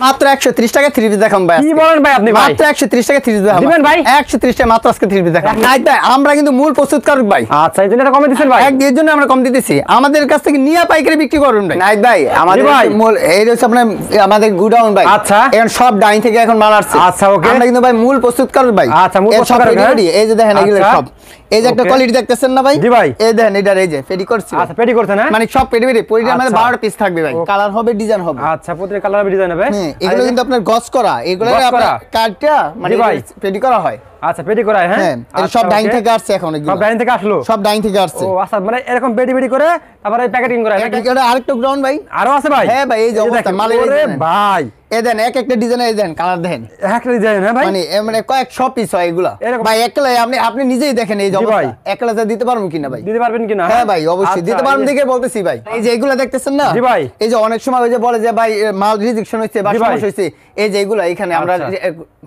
মাত্র 130 টাকা 3 পিস দেখাম ভাই। কি বলেন ভাই আপনি? মাত্র 130 টাকা 3 পিস দেখাম দিবেন ভাই? 130 টাকা মাত্র আজকে 3 পিস দেখাম। নাইট ভাই আমরা কিন্তু মূল প্রস্তুতকারক ভাই। আচ্ছা এই জন্য এটা কমে দিবেন ভাই? এর জন্য আমরা কম দিতেছি। আমাদের কাছ থেকে নিয়ে পাইকারি বিক্রি করুন ভাই। নাইট ভাই আমাদের মূল এই হচ্ছে আপনার আমাদের গোডাউন ভাই। আচ্ছা এখন সব ডাইন থেকে এখন মাল আসছে। আচ্ছা ওকে। আমরা কিন্তু ভাই মূল প্রস্তুতকারক ভাই। আচ্ছা মূল প্রস্তুতকারক। এই যে দেখেন এগুলো সব এই যে একটা কোয়ালিটি দেখতেছেন না ভাই? জি ভাই। এই দেখেন এটা এই যে পেডি করছি। আচ্ছা পেডি করছেন না? মানে সব পেডি পরিটা আমাদের 12 পিস থাকবে ভাই। কালার হবে ডিজাইন হবে। আচ্ছা প্রত্যেক কালার হবে ডিজাইন হবে। হ্যাঁ এগুলো কিন্তু আপনার গস করা। এগুলো আপনার কাটটা মানে পেডি করা হয়। আচ্ছা পেডি করা হয়। হ্যাঁ এটা সব ডাইন থেকে আসছে এখন এগুলো। সব ডাইন থেকে আসলো? সব ডাইন থেকে আসছে। ও আচ্ছা মানে এরকম পেডি করে তারপরে প্যাকেটিং করা হয়। এটা আরেকটা গ্রাউন্ড ভাই। আরো আছে ভাই? হ্যাঁ ভাই এই যে অবস্থা মালের ভাই এই দেন এক একটা ডিজাইন এই দেন কালার দেখেন। একটা ডিজাইন হ্যাঁ ভাই? মানে কয়েক সব পিস হয় এগুলা। ভাই একলা আপনি নিজেই দেখেন এই যে অবস্থা। একলা যা দিতে পারবো কিনা ভাই? দিতে পারবেন কিনা? হ্যাঁ ভাই অবশ্যই দিতে পারবেন দেখে বলতেছি ভাই। এই যে এগুলা দেখতেছেন না? জি ভাই। এই যে অনেক সময় ওই যে বলে যে ভাই মাল রিজেকশন হইছে বা সমস্যা হইছে এই যে এগুলা এখানে আমরা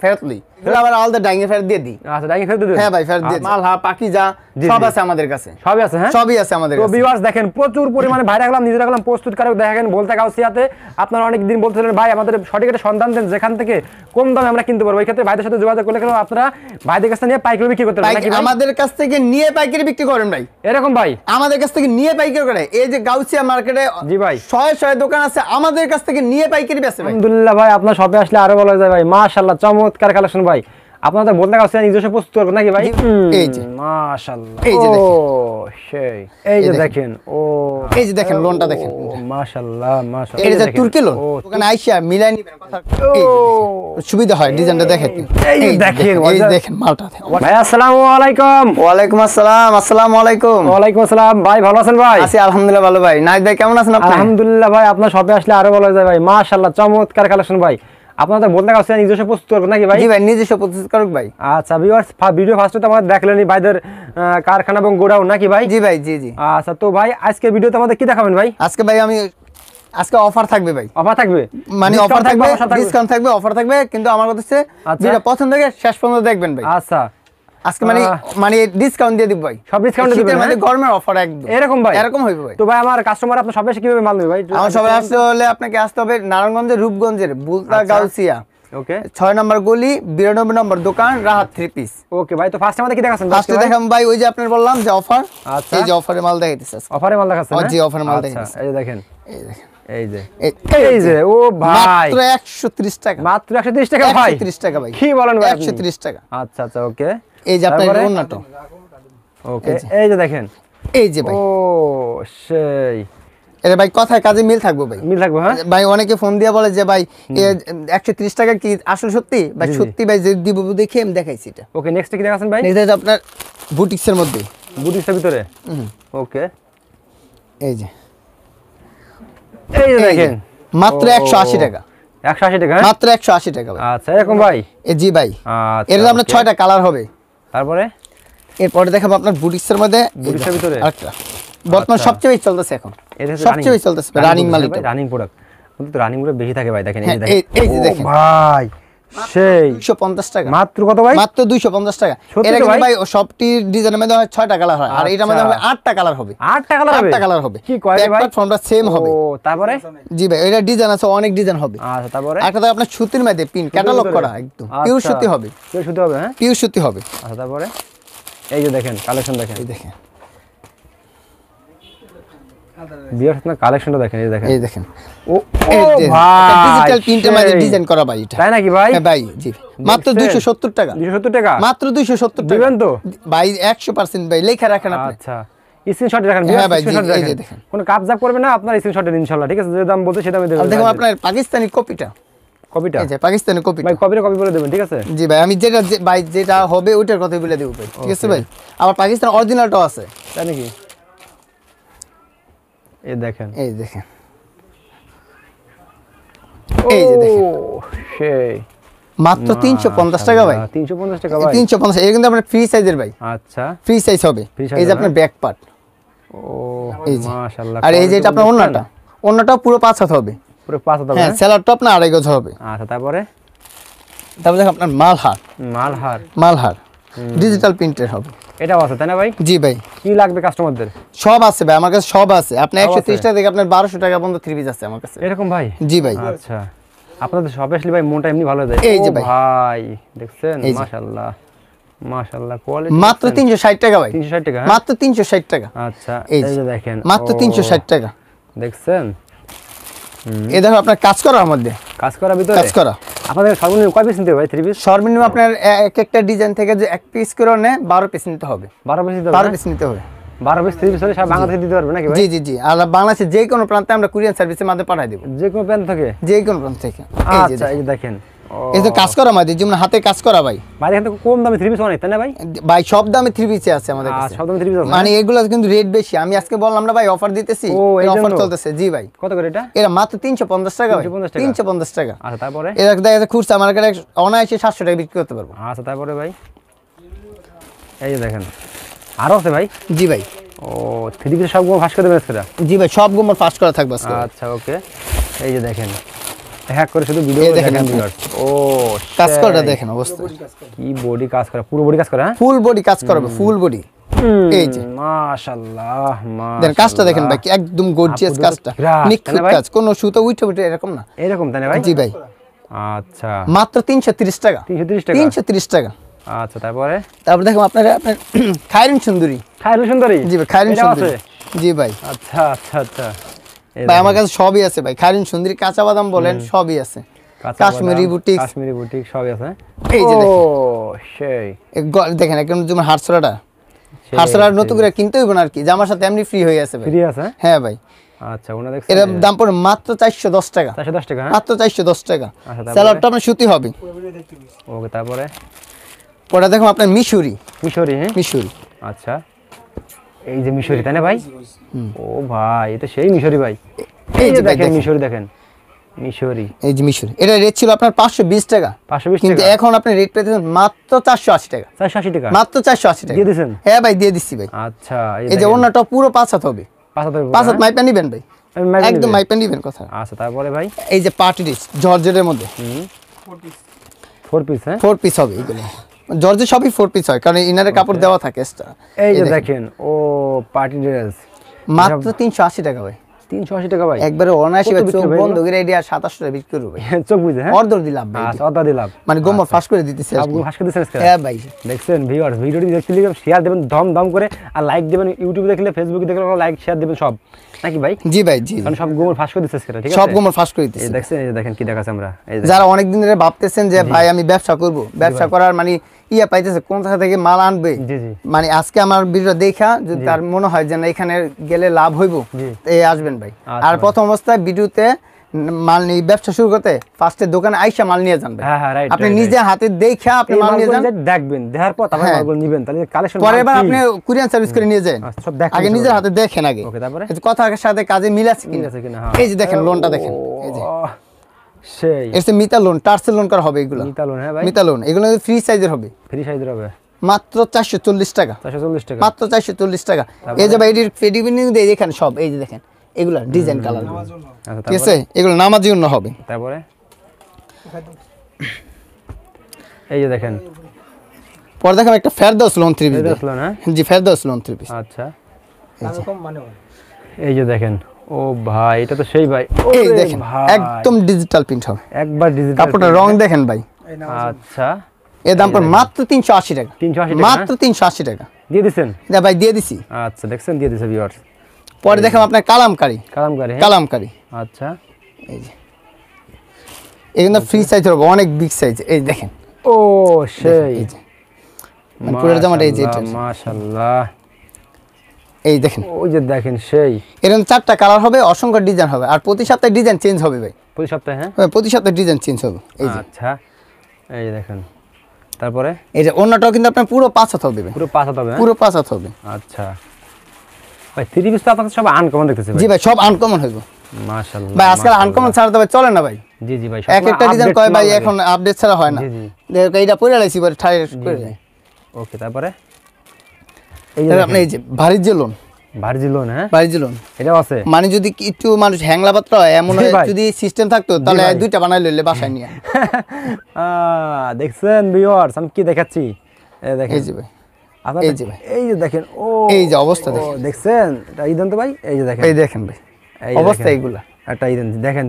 ফেরত লই। এগুলা আবার আলাদা ডাইঙ্গে ফেরত দিয়ে দিই। আচ্ছা ডাইঙ্গে ফেরত দিয়ে দিই? হ্যাঁ ভাই ফেরত দিয়ে দিই। মাল পাকিজা সব আছে আমাদের কাছে। সবই আছে হ্যাঁ? সবই আছে আমাদের কাছে। তো ভিউয়ার্স দেখেন প্রচুর পরিমাণে ভাই রাখলাম নিজে রাখলাম প্রস্তুতকারক দেখেন বলতে গাউসিয়াতে আপনারা অনেক দিন বলছিলেন ভাই আমাদের সঠিক একটা সন্ধান দেন যেখান থেকে কম দামে আমরা কিনতে পারবো। এই ক্ষেত্রে ভাইদের সাথে যোগাযোগ করলে কেন আপনারা ভাইদের কাছ থেকে নিয়ে পাইকারি বিক্রি করতে পারবেন নাকি ভাই? আমাদের কাছ থেকে নিয়ে পাইকারি বিক্রি করেন ভাই। এরকম ভাই? আমাদের কাছ থেকে নিয়ে পাইকারি করে। এই যে গাউসিয়া মার্কেটে জি ভাই শয়ে দোকান আছে আমাদের কাছ থেকে নিয়ে পাইকারি বেচে ভাই। আলহামদুলিল্লাহ ভাই আপনার শপে আসলে আরো ভালো যায় ভাই। মাশাআল্লাহ চমৎকার কালেকশন ভাই। আপনাদের বলতে গাউসিয়া নিজস্ব প্রস্তুত করবেন নাকি ভাই? এই যে মাশাআল্লাহ এই যে দেখেন। ও সেই এই যে দেখেন। ও এই যে দেখেন লোনটা দেখেন। মাশাআল্লাহ মাশাআল্লাহ। এই যে তুর্কি লোন। ওখানে আইসা মিলাই নিবেন কথা। সুবিধা হয় ডিজাইনটা দেখাইতে। এই যে দেখেন এই যে দেখেন মালটা। ভাই আসসালামু আলাইকুম। ওয়া আলাইকুম আসসালাম। আসসালামু আলাইকুম। ওয়া আলাইকুম আসসালাম। ভাই ভালো আছেন ভাই? আছি আলহামদুলিল্লাহ ভালো ভাই। নাইট ভাই কেমন আছেন আপনি? আলহামদুলিল্লাহ ভাই আপনার শপে আসলে আরো ভালো যায় ভাই। মাশাআল্লাহ চমৎকার কালেকশন ভাই। আপনাদের বলতে গাউসিয়া নিজস্ব প্রস্তুত করবেন নাকি ভাই? জি ভাই নিজস্ব প্রস্তুত করুক ভাই। আচ্ছা ভিউয়ার্স ভিডিও ফার্স্টে তো আমাদের দেখলেনই ভাইদের কারখানা এবং গোডাউন নাকি ভাই? জি ভাই জি জি। আচ্ছা তো ভাই আজকে ভিডিওতে আমাদের কি দেখাবেন ভাই? আজকে ভাই আজকে অফার থাকবে ভাই। অফার থাকবে? মানে অফার থাকবে ডিসকাউন্ট থাকবে অফার থাকবে কিন্তু আমার কথা হচ্ছে যেটা পছন্দ হবে শেষ পর্যন্ত দেখবেন ভাই। আচ্ছা আজকে মানে ডিসকাউন্ট দিয়ে দিব ভাই। সব ডিসকাউন্ট দিবেন মানে গরমের অফার একদম এরকম ভাই? এরকম হইবে ভাই। তো ভাই আমার কাস্টমার আপনার সবে এসে কিভাবে মাল নেবে ভাই? আমার সবে আসতে হলে আপনাকে আসতে হবে নারায়ণগঞ্জের রূপগঞ্জের বুলতা গাউসিয়া ওকে 6 নম্বর গলি 92 নম্বর দোকান রাহাত 3 পিস। ওকে ভাই তো ফার্স্ট আমাদের কি দেখাচ্ছেন? ফার্স্টে দেখাম ভাই ওই যে আপনার বললাম যে অফার। আচ্ছা এই যে অফারে মাল দেখাইতেছে। অফারে মাল দেখাচ্ছেন? জি অফারে মাল দেখাইতেছে। এই যে দেখেন এই দেখেন এই যে ও ভাই মাত্র 130 টাকা। মাত্র 130 টাকা ভাই? 130 টাকা ভাই। কি বলেন ভাই? 130 টাকা। আচ্ছা আচ্ছা ওকে এই যে আপনার ওন্নাটো ওকে এই যে দেখেন এই যে ভাই ও সেই এর ভাই কথায় কাজে মিল থাকবে ভাই। মিল থাকবে হ্যাঁ ভাই অনেকে ফোন দিয়ে বলে যে ভাই 130 টাকা কি আসল সত্যি ভাই? সত্যি ভাই যে দিব দেখে আমি দেখাইছি এটা। ওকে নেক্সট কি দেখাচ্ছেন ভাই? নেক্সট আপনার বুটিক্সের মধ্যে বুটিক্সের ভিতরে ওকে এই যে দেখেন মাত্র 180 টাকা। 180 টাকা মাত্র 180 টাকা ভাই। আচ্ছা এরকম ভাই? জি ভাই। আচ্ছা এর আপনার 6টা কালার হবে। তারপরে এরপরে দেখাবো আপনার বুটিক্সের মধ্যে বুটিক্সের ভিতরে আরেকটা বর্তমান সবচেয়ে বেশি চলতেছে এখন। সবচেয়ে বেশি চলতেছে রানিং মাল এটা। রানিং প্রোডাক্ট কিন্তু রানিং গুলো বেশি থাকে ভাই। দেখেন এই যে দেখেন ভাই সেই 250 টাকা। মাত্র কত ভাই? মাত্র 250 টাকা। এর আগে ভাই সবটি ডিজাইনের মধ্যে 6টা কালার হয় আর এটার মধ্যে হবে 8টা কালার হবে। 8টা কালার হবে? 8টা কালার হবে। কি কয় ভাই? ফর্মটা সেম হবে। ও তারপরে জি ভাই এটা ডিজাইন আছে অনেক ডিজাইন হবে। আচ্ছা তারপরে একটা আপনার সুতির মধ্যে পিন ক্যাটালগ করা একদম পিওর সুতি হবে। পিওর সুতি হবে হ্যাঁ? পিওর সুতি হবে। আচ্ছা তারপরে এই যে দেখেন কালেকশন দেখেন এই দেখেন বিয়ার আপনার কালেকশনটা দেখেন এই দেখেন ও ভাই ডিজিটাল প্রিন্টের মধ্যে ডিজাইন করা ভাই এটা। তাই নাকি ভাই? হ্যাঁ ভাই জি মাত্র 270 টাকা। 270 টাকা মাত্র 270 টাকা দিবেন তো ভাই? 100% ভাই লেখা রাখেন আপনি। আচ্ছা স্ক্রিনশট রাখেন হ্যাঁ ভাই এই যে দেখেন কোনো কাপ জাপ করবে না আপনার স্ক্রিনশট দেন ইনশাআল্লাহ ঠিক আছে যে দাম বলতে সেটা আমি দেব। দেখুন আপনার পাকিস্তানি কপিটা এই যে পাকিস্তানি কপি ভাই কপি বলে দেবেন ঠিক আছে? জি ভাই আমি যেটা হবে ওইটার কথাই বলে দেব ভাই ঠিক আছে ভাই? আবার পাকিস্তান অরিজিনালটাও আছে। তাই নাকি? এই দেখেন এই দেখেন এই যে দেখেন সেই মাত্র 350 টাকা ভাই। 350 টাকা ভাই? 350 এটা কিন্তু আপনার ফ্রি সাইজের ভাই। আচ্ছা ফ্রি সাইজ হবে। এই যে আপনার ব্যাক পার্ট ও মাশাআল্লাহ। আর এই যে এটা আপনার ওন্নাটাও পুরো 5 হাত হবে। পুরো 5 হাত হবে হ্যাঁ সেলারটা আপনার 2.5 গজ হবে। আচ্ছা তারপরে দেখেন আপনার মালহার ডিজিটাল প্রিন্টের হবে। এটাও আছে তাই না ভাই? জি ভাই। কি লাগবে কাস্টমারদের? সব আছে ভাই আমার কাছে সব আছে। আপনি 130 টাকা থেকে আপনার 1200 টাকা পর্যন্ত 3 পিস আছে আমার কাছে। এরকম ভাই? জি ভাই। আচ্ছা আপনাদের শপে আসলে ভাই মনটা এমনি ভালো হয়ে যায়। এই যে ও ভাই। ভাই দেখছেন, এই যে। মাশাআল্লাহ মাশাআল্লাহ, কোয়ালিটি মাত্র 360 টাকা ভাই, 360 টাকা, হ্যাঁ? মাত্র 360 টাকা। আচ্ছা, এই এই যে যে দেখেন মাত্র ও, 360 টাকা। দেখছেন এই দেখো আপনার কাজ করার মধ্যে, কাজ করার ভিতরে কাজ করা। আপনাদের সর্বনিম্ন কয় পিস নিতে হবে ভাই? 3 পিস, সর্বনিম্ন আপনার এক একটা ডিজাইন থেকে যে এক পিস করে নেয় 12 পিস নিতে হবে, 12 পিস নিতে 12 হবে, পিস নিতে হবে। 12 পিস 3 পিস হলে সব বাংলাদেশে দিতে পারবে নাকি ভাই? জি জি জি, আর বাংলাদেশের যে কোনো প্রান্তে আমরা কুরিয়ার সার্ভিসের মাধ্যমে পাঠিয়ে দেব, যে কোনো প্যান্ট থেকে? যে কোনো প্রান্ত থেকে। এই যে আচ্ছা, এই যে দেখেন ও এই তো কাজ করা আমাদের, যেমন হাতে কাজ করা ভাই। ভাই এখান থেকে কম দামে 3 পিস অনেক, তাই না ভাই? ভাই সব দামে 3 পিসে আছে আমাদের কাছে, সব দামে 3 পিস আছে, মানে এগুলো কিন্তু রেট বেশি। আমি আজকে বললাম না ভাই অফার দিতেছি, ও, এই অফার জন্য? চলতেছে। জি ভাই, কত করে এটা? এরা মাত্র 350 টাকা ভাই, 350 টাকা। 350 টাকা। আচ্ছা, তারপরে? এরা দেখা যাচ্ছে খুচরা মার্কেটে অনায়াসে 700 টাকা বিক্রি করতে পারবো। আচ্ছা, তারপরে ভাই এই যে দেখেন আরো আছে ভাই। জি ভাই, ও 3 পিস সবগুলো ফাঁস করে দেবেন আজকে? জি ভাই, সব গুলো ফাস্ট করা থাকবে আজকে। আচ্ছা, ওকে, এই যে দেখেন হ্যাক করে শুধু ভিডিও এই দেখেন দেখেন আপনি। ভিউয়ার্স। ও কাজ করাটা সেই। দেখেন অবস্থা, কি বডি কাজ করে, পুরো বডি কাজ করে, হ্যাঁ? ফুল বডি কাজ করাবে, ফুল বডি। এই যে মাশাআল্লাহ দেখেন কাজটা দেখেন ভাই, একদম গর্জিয়াস আপুদের কাজটা, বিরাট, নিখুঁত তাই না ভাই? কাজ, কোনো সুতো উঠে উঠে এরকম না। এরকম, তাই না ভাই? জি ভাই, আচ্ছা, মাত্র 330 টাকা, 330 টাকা। 330 টাকা। আচ্ছা, তারপরে তারপর দেখুন আপনার আপনার খায়রুন সুন্দরী। খায়রুল সুন্দরী? জি ভাই, খায়রুন এটাও সুন্দরী। আছে? জি ভাই, আচ্ছা আচ্ছা আচ্ছা, এই ভাই দেখেন, আমার কাছে সবই আছে ভাই, খায়রুন সুন্দরী, কাঁচা বাদাম বলেন সবই আছে, কাঁচা কাশ্মীরি বাদাম, বুটিক্স। কাশ্মীরি বুটিক সবই আছে। এই যে ও দেখেন। সেই দেখেন একদম যেমন হারসরাটা, সেই, হারসরাটা নতুন করে কিনতে হইব না আর কি, জামার সাথে এমনি ফ্রি হয়ে আছে ভাই। ফ্রি আছে? হ্যাঁ ভাই, আচ্ছা, ওনা দেখছেন এর দাম পড়ে মাত্র 410 টাকা, 410 টাকা, হ্যাঁ? মাত্র 410 টাকা। আচ্ছা, তারপরে? স্যালাডটা আপনার সুতি হবে। ওকে, তারপরে ওটা দেখুন আপনার মিশরি, মিশরি, হ্যাঁ? মিশরি। আচ্ছা, এই যে মিশরি, তাই না ভাই? ও ভাই, এটা সেই মিশরি ভাই। এই যে ভাই দেখেন দেখেন। মিশরি, দেখেন মিশরি, এই যে মিশরি, এটা রেট ছিল আপনার 520 টাকা, 520 কিন্তু টাকা, এখন আপনি রেট পেতেছেন মাত্র 480 টাকা, 480 টাকা। মাত্র 480 টাকা দিয়ে দিছেন? হ্যাঁ ভাই, দিয়ে দিচ্ছি ভাই। আচ্ছা, এই যে অন্যটা পুরো 5 হাত হবে, 5 হাত মাইপা নিবেন ভাই, একদম মাইপা নিবেন কথা। আচ্ছা, তারপরে ভাই এই যে পার্টি ডিশ জর্জেটের মধ্যে 4 পিস, হ্যাঁ? 4 পিস হবে এগুলো, জর্জেট সবই 4 পিস হয় কারণ ইনারের কাপড় দেওয়া থাকে এক্সট্রা। এই যে দেখেন ও পার্টি ড্রেস, মাত্র 380 টাকা ভাই, 380 টাকা ভাই। একবারে অনায়াসি কত ভাই, বিক্রি চোখ ভাই বন্ধ করে এডিয়া 27 টাকা বিক্রি করবে ভাই, চোখ বুঝে, হ্যাঁ? অর্ধর দিলাম ভাই, আচ্ছা, অর্ডার দিলাম। মানে গোমর ফাঁস করে দিতেছে আর কি। সবগুলো ফাঁস করে দিচ্ছেন আজকে? হ্যাঁ ভাই, দেখছেন ভিউয়ার্স, ভিডিওটি দেখতে শেয়ার দেবেন দম দম করে, আর লাইক দেবেন, ইউটিউবে দেখলে ফেসবুকে দেখলে লাইক শেয়ার দেবেন সব, নাকি ভাই? জি ভাই, জি কারণ সব গোমর ফাঁস করে দিচ্ছে আজকে, ঠিক আছে? সব গোমর ফাঁস করে এই দিতেছে। দেখছেন, এই যে দেখেন কি দেখাচ্ছে আমরা, এই যে যারা অনেক দিন ধরে ভাবতেছেন যে ভাই আমি ব্যবসা করব, ব্যবসা করার মানে ইয়া পাইতেছে কোন জায়গা থেকে মাল আনবে, জি জি মানে আজকে আমার ভিডিও দেখা যদি তার মনে হয় যে না এখানে গেলে লাভ হইব, জি। এই আসবেন ভাই। আচ্ছা আর ভাই। প্রথম অবস্থায় ভিডিওতে মাল নিয়ে ব্যবসা শুরু করতে ফার্স্টে দোকানে আইসা মাল নিয়ে যান ভাই, হ্যাঁ, হ্যাঁ, right, আপনি right, নিজে হাতে দেখা আপনি এই মাল নিয়ে মালগুলো যান, যে দেখবেন, দেখার পর তারপর হ্যাঁ। মালগুলো নিবেন, তাহলে কালেকশন পরে এবার আপনি কুরিয়ার সার্ভিস করে নিয়ে যান, আচ্ছা, সব দেখেন আগে সব। নিজের হাতে দেখেন আগে, ওকে, তারপরে? এই যে কথার সাথে কাজে মিল আছে ঠিক কিনা। আছে কিনা, হ্যাঁ। এই যে দেখেন লোনটা দেখেন, এই যে ও, সেই এর যে মিতা লোন, টার্সেল লোন করা হবে এগুলো, নিতালুন, হ্যাঁ ভাই? মিতা লোন এগুলো ফ্রি সাইজের হবে, ফ্রি সাইজের হবে মাত্র 440 টাকা, 440 টাকা। মাত্র 440 টাকা। এই যে ভাই এটির ফেডিবিনিং দিয়ে এখানে সব এই যে দেখেন এগুলা ডিজাইন কালার, আচ্ছা, ঠিক আছে, এগুলো নামাজের জন্য হবে। তারপরে এই যে দেখেন পরে দেখেন একটা ফেরদাউস লোন 3 পিস, এটা আসলো না? জি ফেরদাউস লোন 3 পিস। আচ্ছা, এই যে দেখেন ও ভাই, এটা তো সেই ভাই, এই ওরে দেখেন ভাই, একদম ডিজিটাল প্রিন্ট হবে, একবার ডিজিটাল কাপড়টা রং দেখেন ভাই, আচ্ছা, এর দাম পড়ে মাত্র 380 টাকা, 380 টাকা, মাত্র 380 টাকা। দিয়ে দিছেন? দা ভাই দিয়ে দিছি। আচ্ছা, দেখছেন, দিয়ে দিছে ভিউয়ার্স। পরে দেখেন আপনার কালামকারী, কালামকারী, হ্যাঁ? কালামকারী আচ্ছা, এই যে এগুলো ফ্রি সাইজ হবে, অনেক বিগ সাইজ, এই দেখেন ও সেই এই যে মানে পুরো জামাটা এই যে এটা, মাশাআল্লাহ, এই দেখেন ওই যে দেখেন সেই এরকম 4টা কালার হবে, অসংখ্য ডিজাইন হবে, আর প্রতি সপ্তাহে ডিজাইন চেঞ্জ হবে ভাই, প্রতি সপ্তাহে, হ্যাঁ? হ্যাঁ, প্রতি সপ্তাহে ডিজাইন চেঞ্জ হবে। এই যে আচ্ছা, এই যে দেখেন, তারপরে এই যে অন্যটাও কিন্তু আপনার পুরো 5 হাত হবে ভাই, পুরো 5 হাত হবে, হ্যাঁ? পুরো 5 হাত হবে। আচ্ছা ভাই, 3 পিস তো আপনাদের সব আনকমন দেখতেছি জি ভাই, ভাই সব আনকমন হইব মাশাআল্লাহ ভাই, আজকাল আনকমন ছাড়া তো ভাই চলে না ভাই, জি জি ভাই, এক একটা ডিজাইন কয় ভাই এখন আপডেট ছাড়া হয় না, জি জি দেখো এইটা পরে লাইছি পরে ঠাই করে যায়। ওকে, তারপরে এই যে তাহলে আপনি এই যে ভারী যে লোন, ভার্জি লোন, হ্যাঁ? ভারী যে লোন এটাও আছে? মানে যদি একটু মানুষ হ্যাংলা পাত্র হয় এমন জি হয়, ভাই। যদি সিস্টেম থাকতো তাহলে ভাই। 2টা বানাই লইলে বাসায় নিয়ে। দেখছেন ভিউয়ার্স, আমি কি দেখাচ্ছি, এই দেখেন, এই যে ভাই, আপনাদের- এই যে ভাই। এই যে দেখেন, ও এই যে অবস্থা ও, দেখেন। দেখছেন, এটা এই দেন তো ভাই, এই যে দেখেন, এই দেখেন ভাই এই যে অবস্থা দেখেন। এইগুলা, একটা এই দেখেন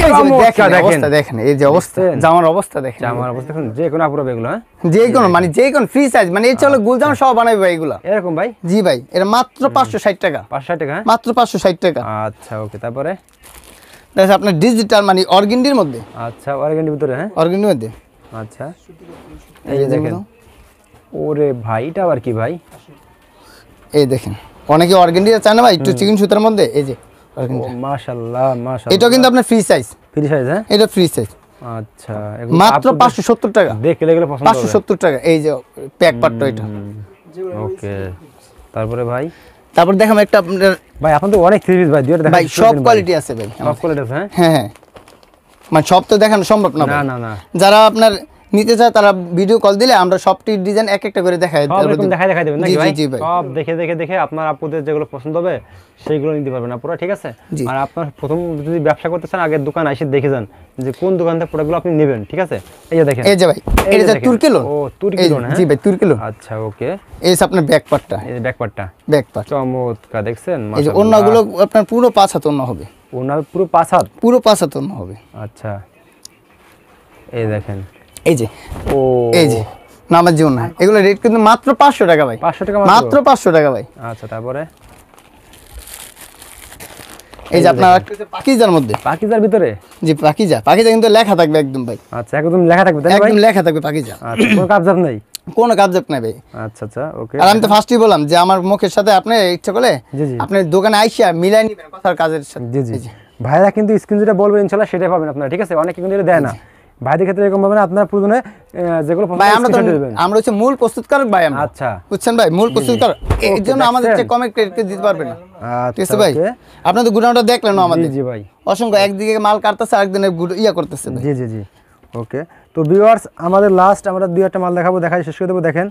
এই যে চমৎকার দেখেন অবস্থা দেখেন, এই যে অবস্থা জামার অবস্থা দেখেন, জামার অবস্থা দেখুন, যে কোনো আপুরো এগুলো, হ্যাঁ যে কোনো মানে যে কোনো ফ্রি সাইজ, মানে এই চলে গুলজামা সব বানাবে ভাই এগুলা। এরকম ভাই? জি ভাই, এটা মাত্র 560 টাকা। 560 টাকা, হ্যাঁ মাত্র 560 টাকা। আচ্ছা ওকে। তারপরে দেখেন আপনার ডিজিটাল মানে অর্গেন্ডির মধ্যে, আচ্ছা অর্গানটির ভিতরে, হ্যাঁ অর্গেন্ডির মধ্যে। আচ্ছা এই যে দেখেন, ওরে ভাই এটা আবার কি ভাই? এই দেখেন অনেকে অর্গেন্ডি চায় না ভাই, একটু চিকেন সুতার মধ্যে, এই যে অর্গেন্ডি। মাশাআল্লাহ মাশাআল্লাহ, এটা কিন্তু আপনার ফ্রি সাইজ, ফ্রি সাইজ, হ্যাঁ এটা ফ্রি সাইজ আচ্ছা মাত্র 570 টাকা। দেখলে এগুলো পছন্দ হবে, 570 টাকা। এই যে প্যাক পাটটা এটা। ওকে। তারপরে ভাই, তারপর দেখাম একটা আপনার ভাই আপনাদের অনেক থ্রি পিস ভাই, দুইটা দেখেন ভাই সব কোয়ালিটি আছে ভাই, সব কোয়ালিটি আছে, হ্যাঁ হ্যাঁ হ্যাঁ, মানে সব তো দেখানো সম্ভব না না ভাই। না না, যারা আপনার নিতে চায় তারা ভিডিও কল দিলে আমরা সবটি ডিজাইন এক একটা করে দেখাই সব এরকম দেখাই দেবেন নাকি ভাই? জি ভাই, সব দেখে দেখে দেখে আপনার আপুদের যেগুলো পছন্দ হবে সেইগুলো নিতে পারবেন পুরো, ঠিক আছে? জি। আর আপনার প্রথম যদি ব্যবসা করতে চান আগে দোকান এসে দেখে যান যে কোন দোকান থেকে প্রোডাক্টগুলো আপনি নেবেন, ঠিক আছে? এই যে দেখেন, এই যে ভাই এই এটা যে যে তুর্কি লোন। ও তুর্কি লোন, হ্যাঁ জি ভাই তুর্কি লোন। আচ্ছা ওকে। এই যে আপনার ব্যাক পার্টটা, এই যে ব্যাক পার্টটা ব্যাক পার্ট। চমৎকার, দেখছেন? এই যে ওন্নাগুলো আপনার পুরো 5 হাত ওন্না হবে, ওনার পুরো 5 হাত, পুরো 5 হাত ওন্না হবে। আচ্ছা এই দেখেন, এই যে ও এই যে নামাজ জীবন না, এগুলো রেট কিন্তু মাত্র 500 টাকা ভাই, 500 টাকা মাত্র 500 টাকা ভাই। আচ্ছা তারপরে এই যে আপনার একটা পাকিজার মধ্যে, পাকিজার ভিতরে, জি পাকিজা, পাকিজা কিন্তু লেখা থাকবে একদম ভাই, আচ্ছা একদম লেখা থাকবে তাই না ভাই? একদম লেখা থাকবে পাকিজা, আচ্ছা কোনো কাবজাত নাই, কোনো কাবজাত নাই ভাই। আচ্ছা আচ্ছা ওকে। আর আমি তো ফার্স্টই বললাম যে আমার মুখের সাথে আপনি ইচ্ছা করলে জি জি আপনি দোকানে আইসা মিলাই নিবেন কথার কাজের সাথে। জি জি ভাইরা কিন্তু স্ক্রিন যেটা বলবে ইনশাআল্লাহ সেটাই পাবেন আপনারা, ঠিক আছে? অনেকে কিন্তু এটা দেয় না ভাইদের ক্ষেত্রে, এরকম ভাবে আপনার প্রয়োজনে যেগুলো ভাই আমরা তো আমরা হচ্ছে মূল প্রস্তুতকারক ভাই আমরা, আচ্ছা বুঝছেন ভাই, মূল প্রস্তুতকারক, এর জন্য আমাদের যে কমে ক্রেডিট দিতে পারবে না, ঠিক আছে ভাই? আপনাদের গুণাটা দেখলেন আমাদের, জি ভাই অসংখ্য একদিকে মাল কাটতেছে আরেকদিনে ইয়া করতেছে ভাই। জি জি জি ওকে। তো ভিউয়ার্স আমাদের লাস্ট আমরা দুই একটা মাল দেখাবো, দেখাই শেষ করে দেবো। দেখেন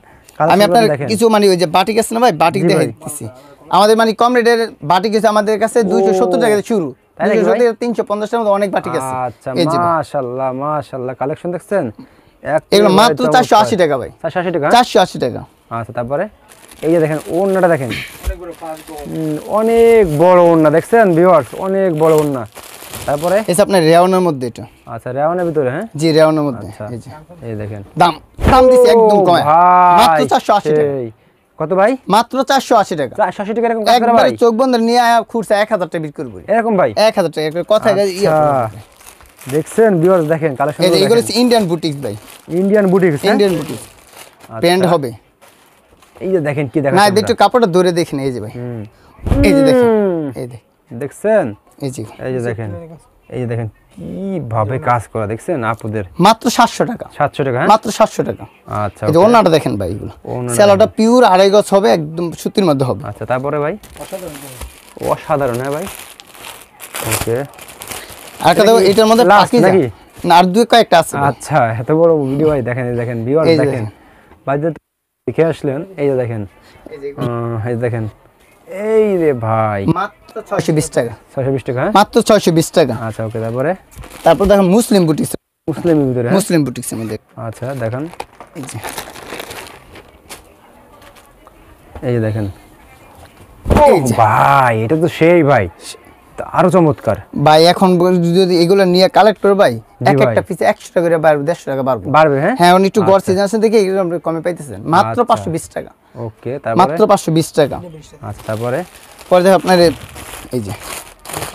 আমি আপনার কিছু মানে ওই যে বাটিক আছে না ভাই, বাটিক দেখাই দিচ্ছি। আমাদের মানে কম রেটের বাটিক আছে আমাদের কাছে 270 টাকা থেকে শুরু, 270 350 টাকার মধ্যে অনেক বাটিক আছে। আচ্ছা মাশাআল্লাহ মাশাআল্লাহ, কালেকশন দেখছেন? এগুলো মাত্র 480 টাকা ভাই, 480 টাকা, 480 টাকা। আচ্ছা তারপরে এই যে দেখেন ওন্নাটা দেখেন, অনেক বড় ওন্না, দেখছেন ভিউয়ার্স? অনেক বড় ওন্না। তারপরে এই যে আপনার রেওনের মধ্যে এটা, আচ্ছা রেওয়ানের ভিতরে, হ্যাঁ জি রেওনের মধ্যে। আচ্ছা এই যে এই দেখেন দাম দাম দিছি একদম কম, মাত্র ভাই 480 টাকা। সেই। কত ভাই? মাত্র 480 টাকা। 480 টাকা এরকম কাজ করে একবারে ভাই? চোখ বন্ধ নিয়ে আয়া খুরসা 1000 টাকা বিক্রি করব এরকম ভাই? 1000 টাকা একটা কথা ইয়া আচ্ছা, দেখছেন ভিউয়ার্স? দেখেন কালেকশন, এই যে এগুলো হচ্ছে ইন্ডিয়ান বুটিক ভাই, Indian boutique, Indian boutique pant হবে। এই যে দেখেন কি দেখেন না একটু কাপড়টা ধরে দেখেন, এই যে ভাই, এই যে দেখেন, এই যে দেখছেন? এই যে এই যে দেখেন, এই যে দেখেন কিভাবে কাজ করা, দেখছেন আপুদের? মাত্র 700 টাকা, 700 টাকা, হ্যাঁ মাত্র 700 টাকা। আচ্ছা এই যে ওনাটা দেখেন ভাই, এগুলো সেলোটা পিওর আড়াই গজ হবে, একদম সুতির মধ্যে হবে। আচ্ছা তারপরে ভাই? অসাধারণ, হ্যাঁ ভাই ওকে। আর কথা এটার মধ্যে পাকি নাকি না আর দুই কয়েকটা আছে। আচ্ছা এত বড় ভিডিও ভাই, দেখেন এই দেখেন ভিউয়ার্স, দেখেন ভাই দেখে আসলেন, এই যে দেখেন, এই দেখেন, এই রে ভাই মাত্র 620 টাকা, 620 টাকা, হ্যাঁ মাত্র 620 টাকা। আচ্ছা ওকে। তারপরে তারপর দেখেন মুসলিম বুটিক্স, মুসলিমের ভিতরে, হ্যাঁ? মুসলিম বুটিক্সের মধ্যে, আচ্ছা দেখেন, এই যে এই যে দেখেন, ও ভাই এটা তো সেই ভাই, তা আরো চমৎকার ভাই। এখন যদি এগুলো নিয়ে কালেক্ট করে ভাই, এক ভাই। একটা পিছে 100 টাকা করে বাড়বে, 150 টাকা বাড়বে, বাড়বে, হ্যাঁ হ্যাঁ উনি একটু গড় সিজন আছে দেখে এগুলো আমরা কমে পাইতেছেন, মাত্র 520 টাকা, ওকে। তারপরে মাত্র 520 টাকা। আচ্ছা তারপরে পরে দেখো আপনার এই যে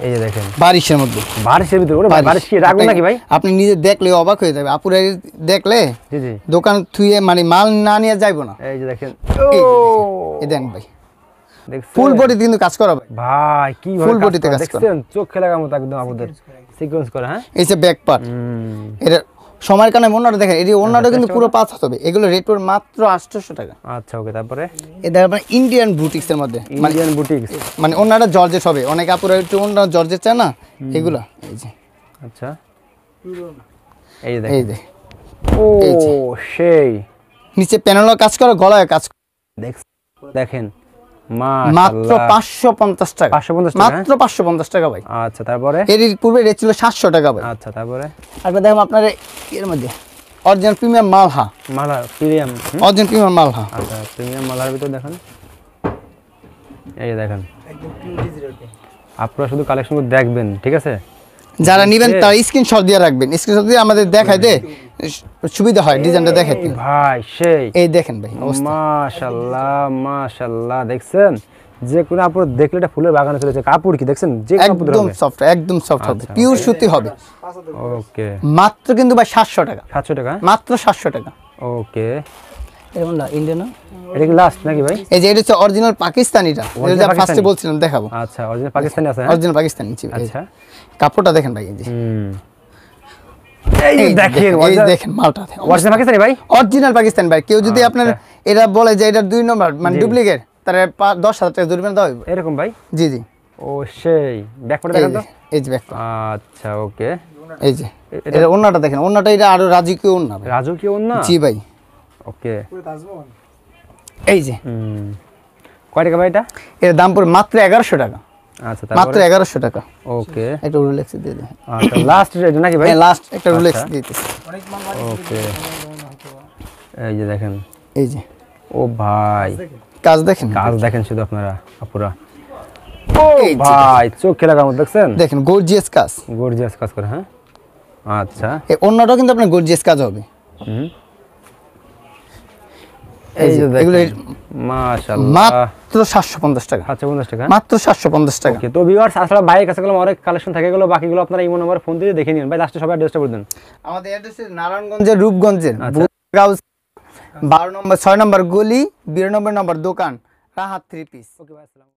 এই যে দেখেন বারিশের মধ্যে, বারিশের ভিতরে, ওরে ভাই বারিশ কি রাখবো নাকি ভাই? আপনি নিজে দেখলে অবাক হয়ে যাবে, আপুরা দেখলে জি জি দোকান থুয়ে মানে মাল না নিয়ে যাইবো না। এই যে দেখেন, এই এই দেন ভাই, দেখছেন? ফুল বডি কিন্তু কাজ করা ভাই, ভাই কি ফুল বডিতে কাজ করা, দেখছেন? চোখ খেলা মতো একদম আপুদের সিকোয়েন্স করা, হ্যাঁ এই যে ব্যাক পার্ট, এটা সময়ের কারণে ওনাটা দেখেন, এটি ওনাটা কিন্তু পুরো 5 হাত হবে, এগুলো রেট পড়বে মাত্র 800 টাকা। আচ্ছা ওকে। তারপরে এটা আপনার ইন্ডিয়ান বুটিক্স এর মধ্যে, মানে ইন্ডিয়ান বুটিক্স, মানে ওনাটা জর্জেট হবে, অনেক আপুরা একটু ওনাটা জর্জেট চায় না, এগুলা এই যে, আচ্ছা এই যে এই দেখেন, যে ও এই যে। সেই নিচে প্যানেলও কাজ করা, গলায় কাজ করা, দেখেন মাত্র মাশাআল্লাহ 550 টাকা, 550 টাকা, মাত্র 550 টাকা ভাই। আচ্ছা তারপরে এর পূর্বে রেট ছিল 700 টাকা ভাই। আচ্ছা তারপরে আরেকটা দেখুন আপনার এর মধ্যে অরিজিনাল প্রিমিয়াম মালহা, মালা প্রিমিয়াম, অরিজিনাল প্রিমিয়াম মালহা, আচ্ছা প্রিমিয়াম মালার ভিতর দেখেন, এই যে দেখেন আপনারা শুধু কালেকশনগুলো দেখবেন, ঠিক আছে? যারা নেবেন তারা স্ক্রিনশট দিয়ে রাখবেন, স্ক্রিনশট দিয়ে আমাদের দেখাইতে সুবিধা হয় ডিজাইনটা দেখাইতে। ভাই সেই এই দেখেন ভাই অবস্থা। মাশাআল্লাহ মাশাআল্লাহ, দেখছেন যে কোনো কাপড় দেখলে এটা ফুলের বাগানে চলেছে। কাপড় কি দেখছেন, যে কাপড় একদম সফট, একদম সফট হবে, আচ্ছা, পিওর সুতি হবে। ওকে, মাত্র কিন্তু ভাই 700 টাকা, 700 টাকা, মাত্র 700 টাকা। ওকে। এরকম না ইন্ডিয়ান না, এটা কি লাস্ট নাকি ভাই? এই যে এটা হচ্ছে অরিজিনাল পাকিস্তানিটা, Original যেটা ফার্স্টে পাকিস্তানি? বলছিলাম দেখাবো। আচ্ছা, অরিজিনাল পাকিস্তানি আছে, হ্যাঁ? অরিজিনাল পাকিস্তানি জি ভাই। আচ্ছা, কাপড়টা দেখেন ভাই, এই যে এই এই দেখেন, এই দেখেন মালটা অরিজিনাল পাকিস্তানি ভাই। অরিজিনাল পাকিস্তানি ভাই। কেউ যদি আপনার এটা বলে যে এটা 2 নম্বর মানে ডুপ্লিকেট, তাহলে 10,000 টাকা জরিমানা দেওয়া হবে। এরকম ভাই? জি জি, ও সেই ব্যাকপার্ট এই দেখেন যে তো। এই যে ব্যাকটা, আচ্ছা, ওকে। এই যে এটা ওন্নাটা দেখেন, ওন্নাটা এটা আরো রাজকীয় ওন্না ভাই। রাজু কি ওন্না? জি ভাই, ওকে। এই যে কয় টাকা ভাই এটা? এর দাম পড়ে মাত্র 1100 টাকা, আচ্ছা, মাত্র তারপরে 1100 টাকা। ওকে। একটা রোলেক্স দিয়ে দেন। আচ্ছা, লাস্ট রেট নাকি ভাই? হ্যাঁ লাস্ট একটা রোলেক্স দিতেছি। ওকে, এই যে দেখেন, এই যে ও ভাই কাজ দেখেন, কাজ দেখেন শুধু আপনারা আপুরা। ও এই যে ভাই চোখে লাগা মত দেখছেন, দেখেন গর্জিয়াস কাজ। গর্জিয়াস কাজ করে, হ্যাঁ। আচ্ছা, এই ওন্নাটাও কিন্তু আপনার গর্জিয়াস কাজ হবে। এই যে এগুলো দেখেন, মাশাআল্লাহ, মাত্র 750 টাকা, 750 টাকা। মাত্র 750 টাকা। ওকে, তো ভিউয়ার্স আসলে ভাইয়ের কাছে গেলাম, অনেক কালেকশন থাকে গেলো, বাকিগুলো আপনারা ইমো নাম্বার ফোন দিয়ে দেখে নিন। ভাই লাস্টে সবাই অ্যাড্রেসটা বলে দেন। আমাদের অ্যাড্রেস নারায়ণগঞ্জের রূপগঞ্জের আচ্ছা। 12 নম্বর 6 নম্বর গলি 92 নম্বর দোকান, রাহাত 3 পিস। ওকে ভাই, আসসালাম।